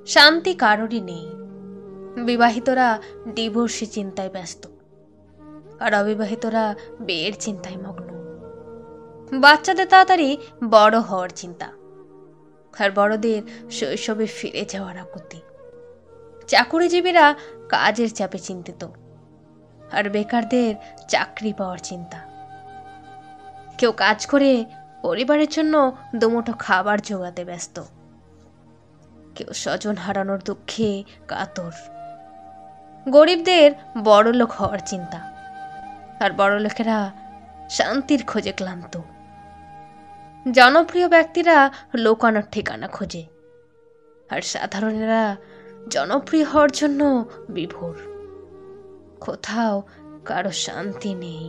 শান্তি কারোরই নেই। বিবাহিতরা ডিভোর্সি চিন্তায় ব্যস্ত, আর অবিবাহিতরা বিয়ের চিন্তায় মগ্ন। বাচ্চাদের তাড়াতাড়ি বড় হওয়ার চিন্তা, আর বড়দের শৈশবে ফিরে যাওয়ার আকুতি। চাকুরিজীবীরা কাজের চাপে চিন্তিত, আর বেকারদের চাকরি পাওয়ার চিন্তা। কেউ কাজ করে পরিবারের জন্য দুমুঠো খাবার জোগাতে ব্যস্ত, কেউ স্বজন হারানোর দুঃখে কাতর। গরিবদের বড়লোক হওয়ার চিন্তা, আর বড়লোকেরা শান্তির খোঁজে ক্লান্ত। জনপ্রিয় ব্যক্তিরা লোকানোর ঠিকানা খোঁজে, আর সাধারণেরা জনপ্রিয় হওয়ার জন্য বিভোর। কোথাও কারো শান্তি নেই।